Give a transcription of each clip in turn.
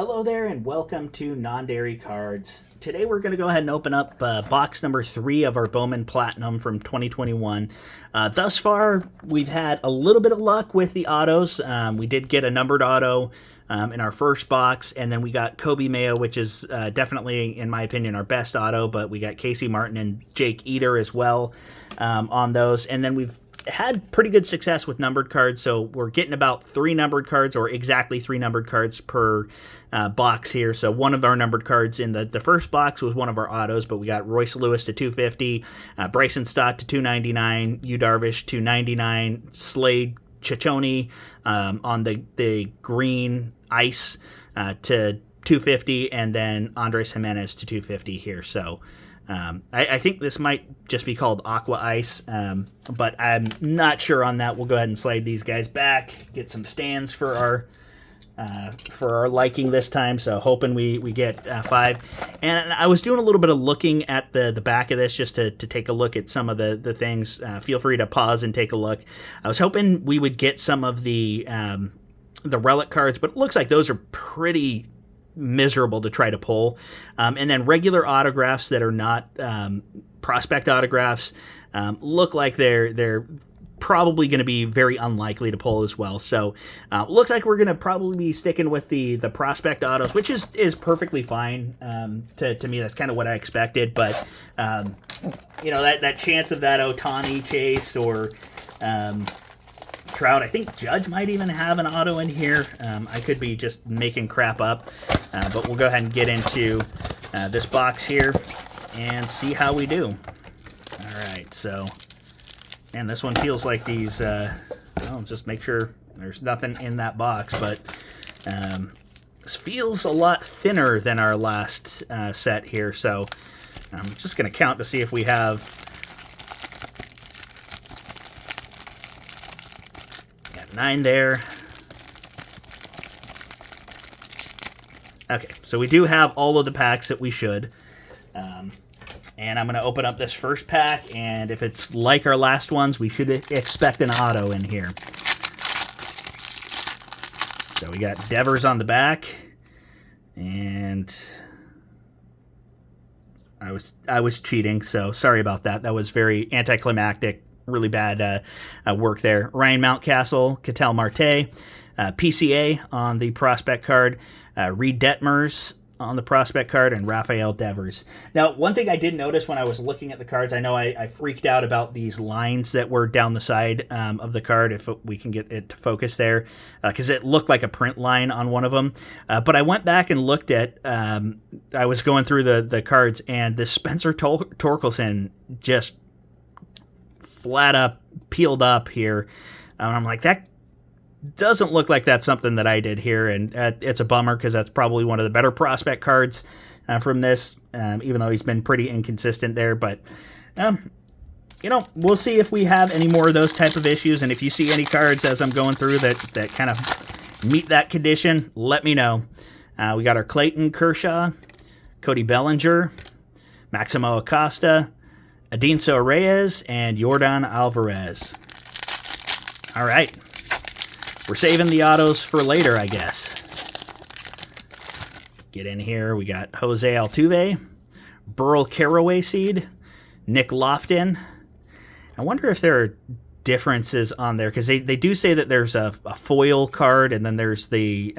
Hello there and welcome to Non-Dairy Cards. Today we're going to go ahead and open up box number 3 of our Bowman Platinum from 2021. Thus far, we've had a little bit of luck with the autos. We did get a numbered auto in our first box, and then we got Kobe Mayo, which is definitely, in my opinion, our best auto, but we got Casey Martin and Jake Eater as well on those. And then we've had pretty good success with numbered cards, so we're getting about 3 numbered cards, or exactly 3 numbered cards per box here. So one of our numbered cards in the first box was one of our autos, but we got Royce Lewis to 250, Bryson Stott to 299, Yu Darvish to 99, Slade Ciccone on the green ice to 250, and then Andres Jimenez to 250 here. So I think this might just be called Aqua Ice, but I'm not sure on that. We'll go ahead and slide these guys back, get some stands for our liking this time. So hoping we get 5. And I was doing a little bit of looking at the back of this just to take a look at some of the things. Feel free to pause and take a look. I was hoping we would get some of the relic cards, but it looks like those are pretty miserable to try to pull, and then regular autographs that are not prospect autographs look like they're probably going to be very unlikely to pull as well. So looks like we're going to probably be sticking with the prospect autos, which is perfectly fine. To me, that's kind of what I expected, but that chance of that Ohtani chase or Trout. I think Judge might even have an auto in here. I could be just making crap up, but we'll go ahead and get into this box here and see how we do. All right, so, man, this one feels like these, I'll just make sure there's nothing in that box, but this feels a lot thinner than our last set here, so I'm just going to count to see if we have 9 there. Okay, so we do have all of the packs that we should. And I'm going to open up this first pack, and if it's like our last ones, we should expect an auto in here. So we got Devers on the back, and I was cheating, so sorry about that. That was very anticlimactic. Really bad work there. Ryan Mountcastle, Ketel Marte, PCA on the prospect card, Reed Detmers on the prospect card, and Rafael Devers. Now, one thing I did notice when I was looking at the cards, I know I freaked out about these lines that were down the side of the card, if we can get it to focus there, because it looked like a print line on one of them. But I went back and looked at, I was going through the cards, and the Spencer Torkelson just flat up, peeled up here. I'm like, that doesn't look like that's something that I did here, and it's a bummer because that's probably one of the better prospect cards from this, even though he's been pretty inconsistent there. But, we'll see if we have any more of those type of issues, and if you see any cards as I'm going through that kind of meet that condition, let me know. We got our Clayton Kershaw, Cody Bellinger, Maximo Acosta, Adinso Reyes, and Yordan Alvarez. All right. We're saving the autos for later, I guess. Get in here. We got Jose Altuve, Burl Caraway Seed, Nick Lofton. I wonder if there are differences on there, because they do say that there's a foil card, and then there's the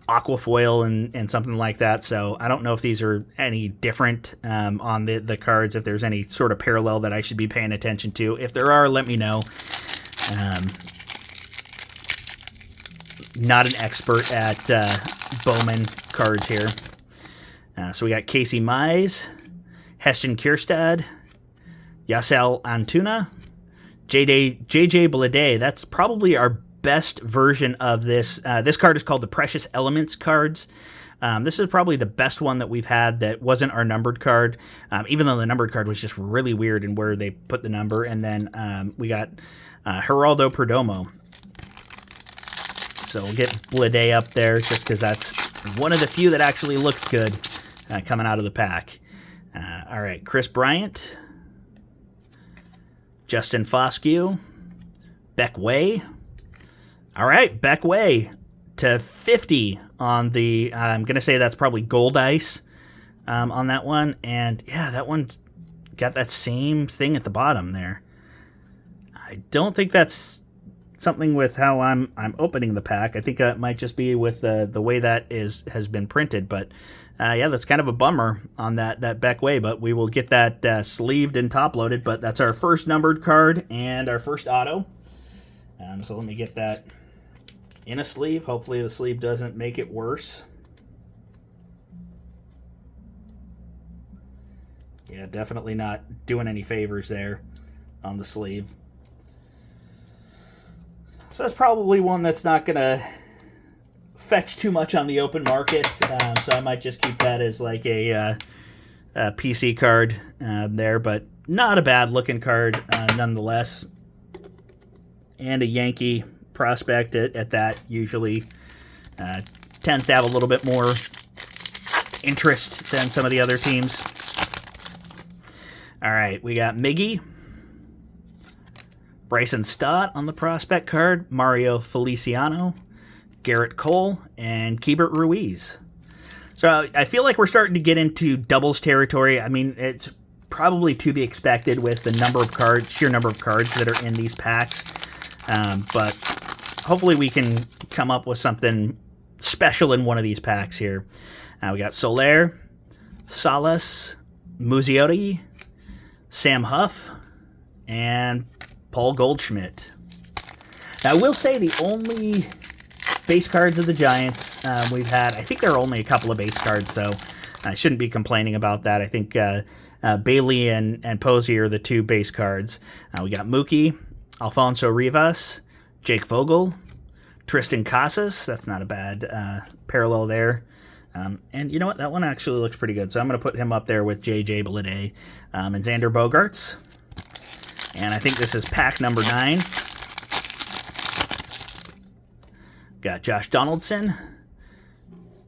aqua foil and something like that. So I don't know if these are any different on the cards, if there's any sort of parallel that I should be paying attention to. If there are, let me know. Not an expert at Bowman cards here. So we got Casey Mize, Heston Kjerstad, Yasel Antuna, JJ Bleday. That's probably our best version of this. This card is called the Precious Elements cards. This is probably the best one that we've had that wasn't our numbered card, even though the numbered card was just really weird in where they put the number. And then we got Geraldo Perdomo. So we'll get Bleday up there just because that's one of the few that actually looked good coming out of the pack. All right, Chris Bryant, Justin Foscue, Beck Way. All right, Beck Way. /50 on the, I'm going to say that's probably gold ice on that one. And yeah, that one got that same thing at the bottom there. I don't think that's something with how I'm opening the pack. I think that might just be with the way that has been printed. But yeah, that's kind of a bummer on that Beck Way. But we will get that sleeved and top loaded. But that's our first numbered card and our first auto. So let me get that in a sleeve. Hopefully the sleeve doesn't make it worse. Yeah, definitely not doing any favors there on the sleeve. So that's probably one that's not going to fetch too much on the open market. So I might just keep that as like a PC card there, but not a bad looking card nonetheless. And a Yankee prospect at that usually tends to have a little bit more interest than some of the other teams. All right, we got Miggy, Bryson Stott on the prospect card, Mario Feliciano, Garrett Cole, and Keibert Ruiz. So I feel like we're starting to get into doubles territory. I mean, it's probably to be expected with the number of cards, sheer number of cards that are in these packs. But hopefully we can come up with something special in one of these packs here. We got Soler, Salas, Muzziotti, Sam Huff, and Paul Goldschmidt. Now, I will say the only base cards of the Giants we've had, I think there are only a couple of base cards, so I shouldn't be complaining about that. I think Bailey and Posey are the two base cards. We got Mookie, Alfonso Rivas, Jake Vogel, Tristan Casas. That's not a bad parallel there. And you know what? That one actually looks pretty good. So I'm going to put him up there with J.J. Bleday and Xander Bogaerts. And I think this is pack number 9. Got Josh Donaldson,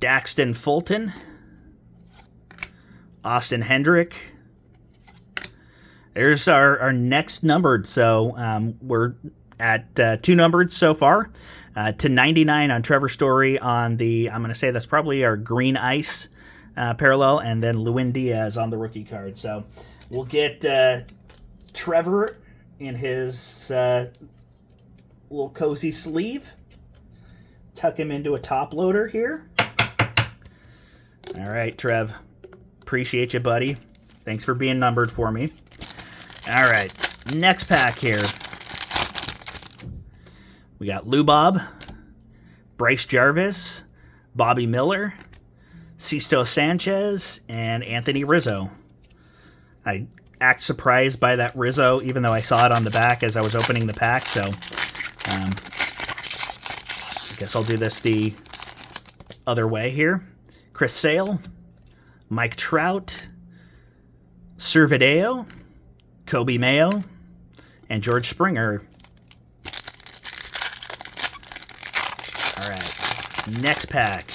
Daxton Fulton, Austin Hendrick. There's our next numbered. So we're at 2 numbered so far. To 99 on Trevor Story on the, I'm going to say that's probably our green ice parallel, and then Lewin Diaz on the rookie card. So we'll get Trevor in his little cozy sleeve. Tuck him into a top loader here. All right, Trev. Appreciate you, buddy. Thanks for being numbered for me. All right, next pack here. We got Lou Bob, Bryce Jarvis, Bobby Miller, Sisto Sanchez, and Anthony Rizzo. I act surprised by that Rizzo, even though I saw it on the back as I was opening the pack. So I guess I'll do this the other way here. Chris Sale, Mike Trout, Servideo, Kobe Mayo, and George Springer. All right, next pack.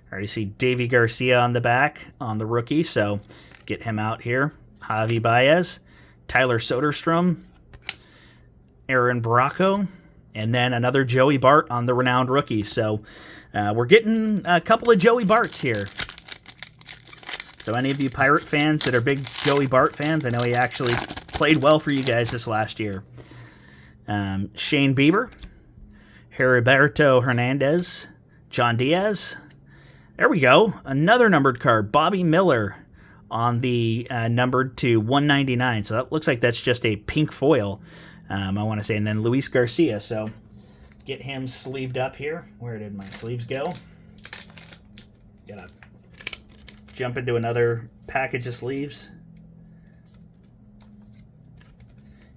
I already see Davy Garcia on the back on the rookie, so get him out here. Javi Baez, Tyler Soderstrom, Aaron Baracco, and then another Joey Bart on the renowned rookie. So we're getting a couple of Joey Barts here. So any of you Pirate fans that are big Joey Bart fans, I know he actually played well for you guys this last year. Shane Bieber, Heriberto Hernandez, John Diaz. There we go. Another numbered card. Bobby Miller on the numbered to 199. So that looks like that's just a pink foil, I want to say. And then Luis Garcia. So get him sleeved up here. Where did my sleeves go? Gotta jump into another package of sleeves.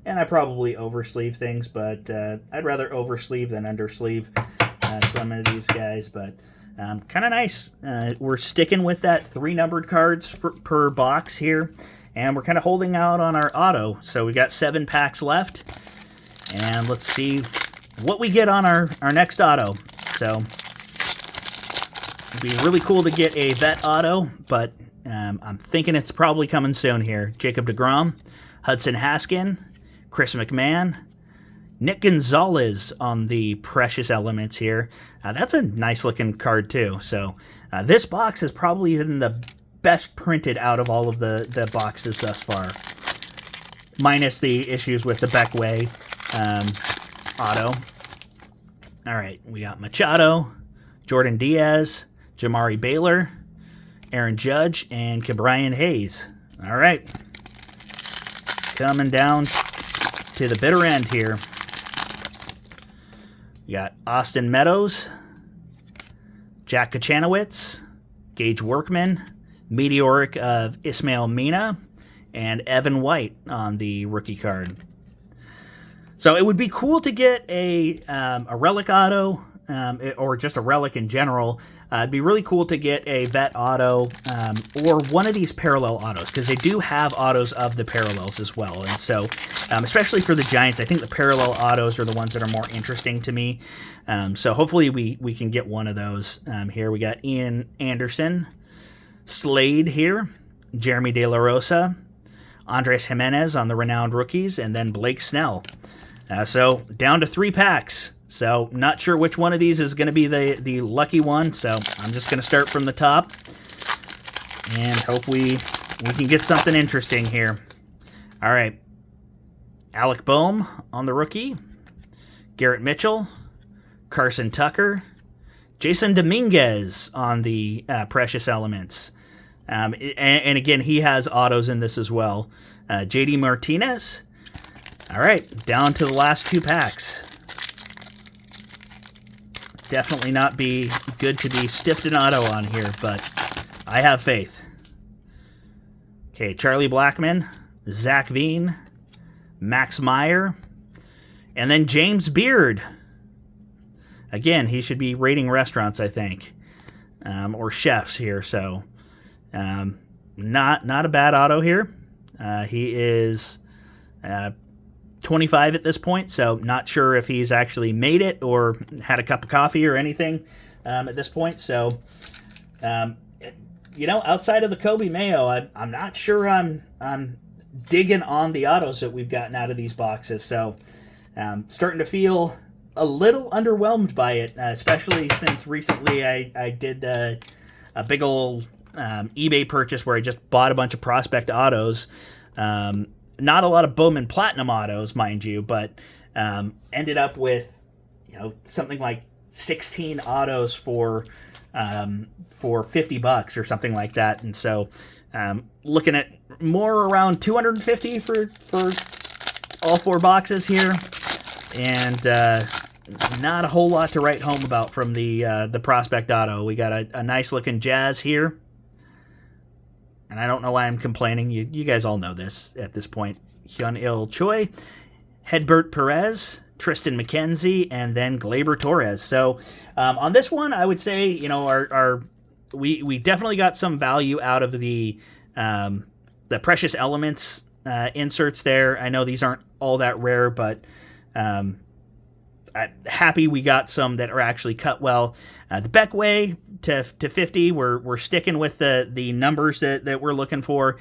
And I probably oversleeve things, but I'd rather oversleeve than undersleeve some of these guys. But kind of nice. We're sticking with that 3 numbered cards per box here. And we're kind of holding out on our auto. So we got 7 packs left. And let's see what we get on our next auto. So it'd be really cool to get a vet auto, but I'm thinking it's probably coming soon here. Jacob deGrom, Hudson Haskin, Chris McMahon, Nick Gonzalez on the Precious Elements here. That's a nice looking card too. So this box is probably even the best printed out of all of the boxes thus far. Minus the issues with the Beckway auto. All right, we got Machado, Jordan Diaz, Jamari Baylor, Aaron Judge, and Ke'Bryan Hayes. All right. Coming down to the bitter end here. We got Austin Meadows, Jack Kachanowicz, Gage Workman, Meteoric of Ismail Mina, and Evan White on the rookie card. So it would be cool to get a relic auto, or just a relic in general. It'd be really cool to get a vet auto or one of these parallel autos, because they do have autos of the parallels as well. And so, especially for the Giants, I think the parallel autos are the ones that are more interesting to me. So hopefully we can get one of those. Here we got Ian Anderson, Slade here, Jeremy De La Rosa, Andres Jimenez on the renowned rookies, and then Blake Snell. So down to 3 packs. So not sure which one of these is going to be the lucky one. So I'm just going to start from the top and hope we can get something interesting here. All right. Alec Boehm on the rookie. Garrett Mitchell. Carson Tucker. Jason Dominguez on the Precious Elements. And again, he has autos in this as well. JD Martinez. All right, down to the last 2 packs. Definitely not be good to be stiffed an auto on here, but I have faith. Okay, Charlie Blackmon, Zach Veen, Max Meyer, and then James Beard. Again, he should be rating restaurants, I think, or chefs here. So, not a bad auto here. He is 25 at this point, so not sure if he's actually made it or had a cup of coffee or anything at this point. So, outside of the Kobe Mayo, I'm not sure I'm digging on the autos that we've gotten out of these boxes. So, starting to feel a little underwhelmed by it, especially since recently I did a big old eBay purchase where I just bought a bunch of prospect autos. Not a lot of Bowman Platinum autos, mind you, but ended up with something like 16 autos for $50 or something like that. And so looking at more around 250 for all 4 boxes here, and not a whole lot to write home about from the prospect auto. We got a nice looking Jazz here. And I don't know why I'm complaining. You guys all know this at this point. Hyun-Il Choi, Hedbert Perez, Tristan McKenzie, and then Gleyber Torres. So on this one, I would say we definitely got some value out of the Precious Elements inserts there. I know these aren't all that rare, but I'm happy we got some that are actually cut well. The Beckway to 50, we're sticking with the numbers that we're looking for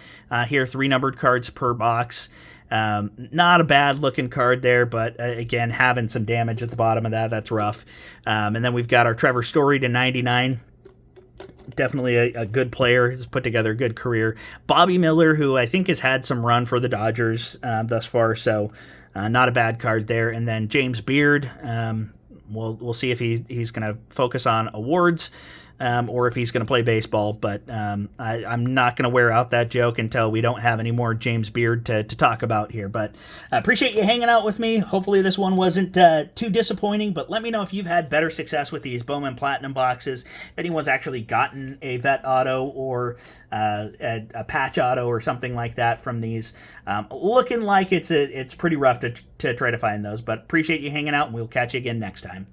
here. 3 numbered cards per box. Not a bad looking card there, but again, having some damage at the bottom of that's rough. And then we've got our Trevor Story to 99. Definitely a good player. He's put together a good career. Bobby Miller, who I think has had some run for the Dodgers thus far, so not a bad card there. And then James Beard. We'll see if he's going to focus on awards or if he's going to play baseball. But I'm not going to wear out that joke until we don't have any more James Beard to talk about here. But I appreciate you hanging out with me. Hopefully this one wasn't too disappointing, but let me know if you've had better success with these Bowman Platinum boxes, if anyone's actually gotten a vet auto or a patch auto or something like that from these. Looking like it's pretty rough to try to find those, but appreciate you hanging out, and we'll catch you again next time.